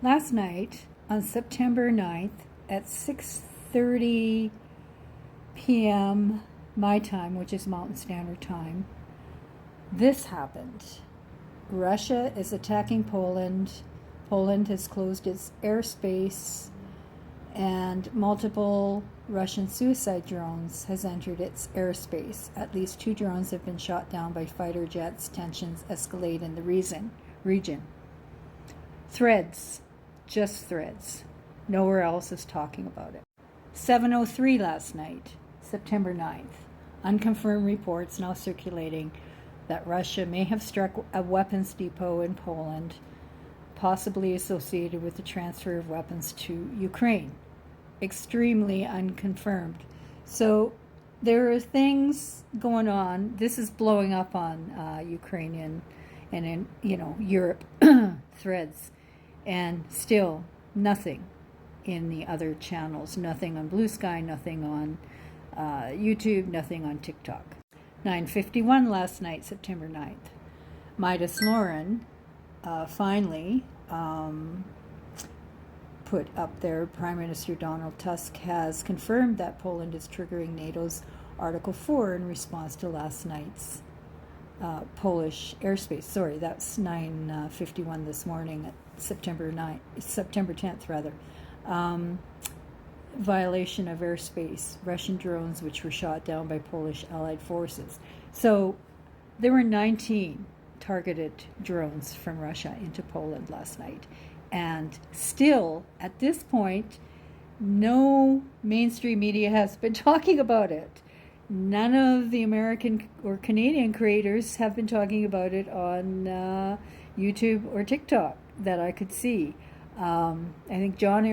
Last night, on September 9th, at 6:30 p.m. my time, which is Mountain Standard Time, this happened. Russia is attacking Poland. Poland has closed its airspace, and multiple Russian suicide drones has entered its airspace. At least 2 drones have been shot down by fighter jets. Tensions escalate in the region. Threads, just threads. Nowhere else is talking about it. 7:03 last night, September 9th. Unconfirmed reports now circulating that Russia may have struck a weapons depot in Poland, possibly associated with the transfer of weapons to Ukraine. Extremely unconfirmed. So there are things going on. This is blowing up on Ukrainian and in Europe threads, and still nothing in the other channels. Nothing on Blue Sky. Nothing on YouTube. Nothing on TikTok. 9:51 last night, September 9th. Midas Lauren finally put up there. Prime Minister Donald Tusk has confirmed that Poland is triggering NATO's Article 4 in response to last night's Polish airspace. Sorry, that's 9:51 this morning, September 10th rather. Violation of airspace, Russian drones which were shot down by Polish allied forces. So there were 19 targeted drones from Russia into Poland last night. And still, at this point, no mainstream media has been talking about it. None of the American or Canadian creators have been talking about it on YouTube or TikTok that I could see. I think John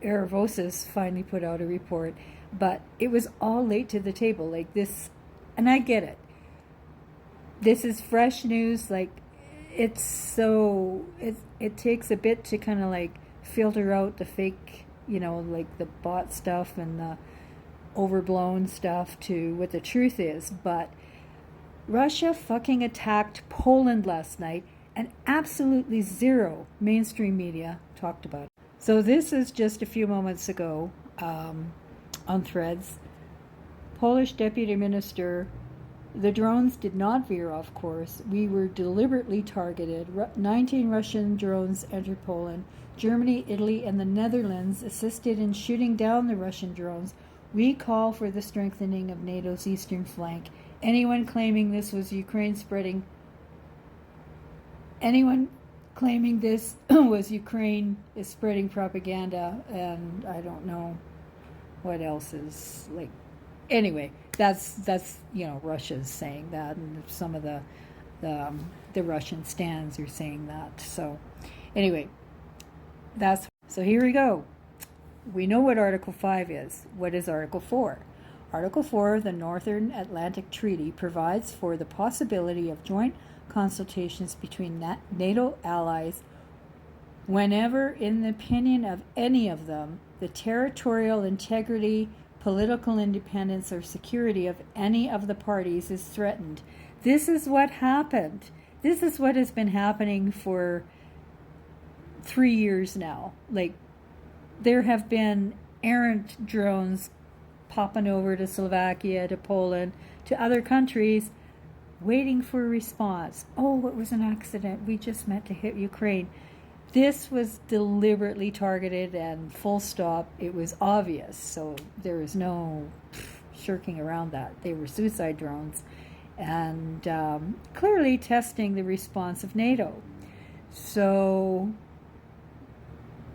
Aravosis finally put out a report, but it was all late to the table like this, and I get it. This is fresh news. Like, it takes a bit to kind of like filter out the fake, like the bot stuff and the overblown stuff to what the truth is. But Russia fucking attacked Poland last night, and absolutely zero mainstream media talked about it. So this is just a few moments ago on Threads. Polish Deputy Minister, the drones did not veer off course. We were deliberately targeted. 19 Russian drones entered Poland. Germany, Italy, and the Netherlands assisted in shooting down the Russian drones. We call for the strengthening of NATO's eastern flank. Anyone claiming this was Ukraine spreading is spreading propaganda, and I don't know what else is like. Anyway, that's Russia's saying that, and some of the Russian stands are saying that. So anyway, so here we go. We know what Article 5 is. What is Article 4? Article 4 of the Northern Atlantic Treaty provides for the possibility of joint consultations between NATO allies whenever, in the opinion of any of them, the territorial integrity, political independence, or security of any of the parties is threatened. This is what happened. This is what has been happening for 3 years now. Like, there have been errant drones popping over to Slovakia, to Poland, to other countries, waiting for a response. Oh, it was an accident. We just meant to hit Ukraine. This was deliberately targeted, and full stop. It was obvious. So there was no shirking around that. They were suicide drones, and clearly testing the response of NATO. So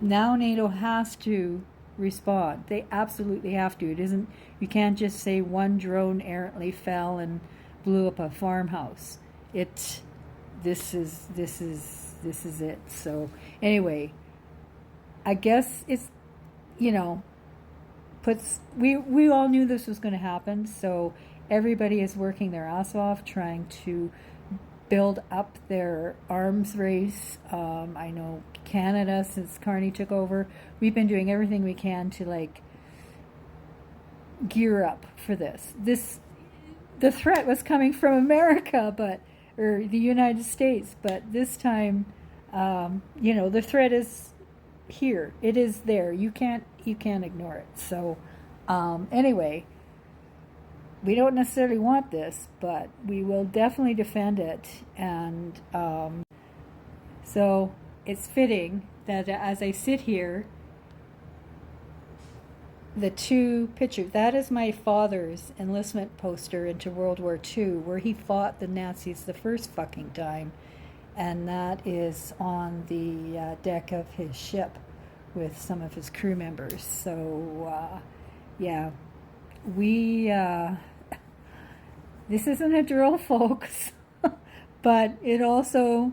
now NATO has to respond. They absolutely have to. It isn't. You can't just say one drone errantly fell and blew up a farmhouse. This is it. So anyway, I guess it's, we all knew this was going to happen. So everybody is working their ass off trying to build up their arms race. I know Canada, since Carney took over, we've been doing everything we can to gear up for this. The threat was coming from America, or the United States, but this time, the threat is here. It is there. You can't ignore it. So anyway, we don't necessarily want this, but we will definitely defend it. And so it's fitting that as I sit here, the two pictures, that is my father's enlistment poster into World War II, where he fought the Nazis the first fucking time. And that is on the deck of his ship with some of his crew members. So, yeah, we, this isn't a drill, folks, but it also,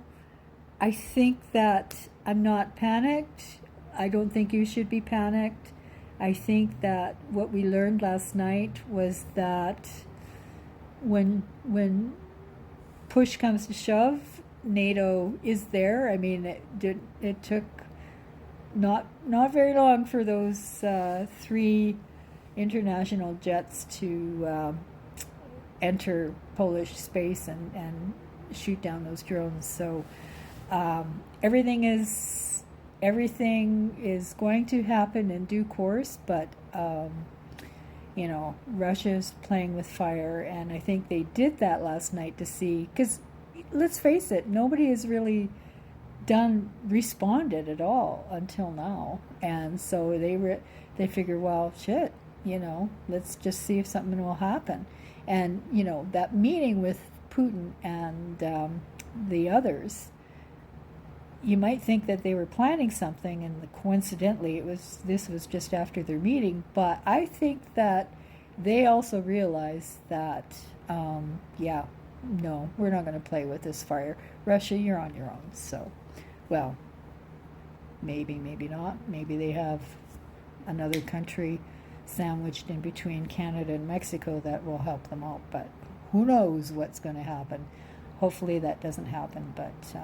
I think that I'm not panicked. I don't think you should be panicked. I think that what we learned last night was that when push comes to shove, NATO is there. I mean, it took not very long for those 3 international jets to enter Polish space and shoot down those drones. So everything is going to happen in due course, but you know, Russia's playing with fire, and I think they did that last night to see, because let's face it, nobody has really responded at all until now, and so they figure, well, shit, you know, let's just see if something will happen. And you know, that meeting with Putin and the others, you might think that they were planning something, and coincidentally this was just after their meeting. But I think that they also realized that yeah, no, we're not going to play with this fire. Russia, you're on your own. So, well, maybe not. Maybe they have another country sandwiched in between Canada and Mexico that will help them out, but who knows what's going to happen. Hopefully that doesn't happen. But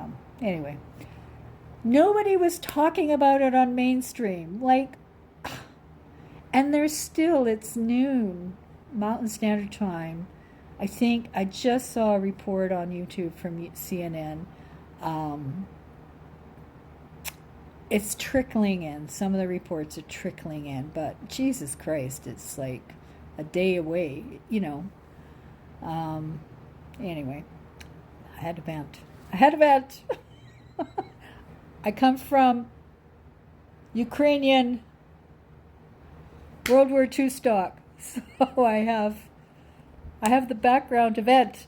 anyway, nobody was talking about it on mainstream, like, and it's noon Mountain Standard Time. I think I just saw a report on YouTube from CNN. It's trickling in. Some of the reports are trickling in, but Jesus Christ, it's like a day away, you know. Anyway, I had to vent. I come from Ukrainian World War II stock, so I have the background to vent.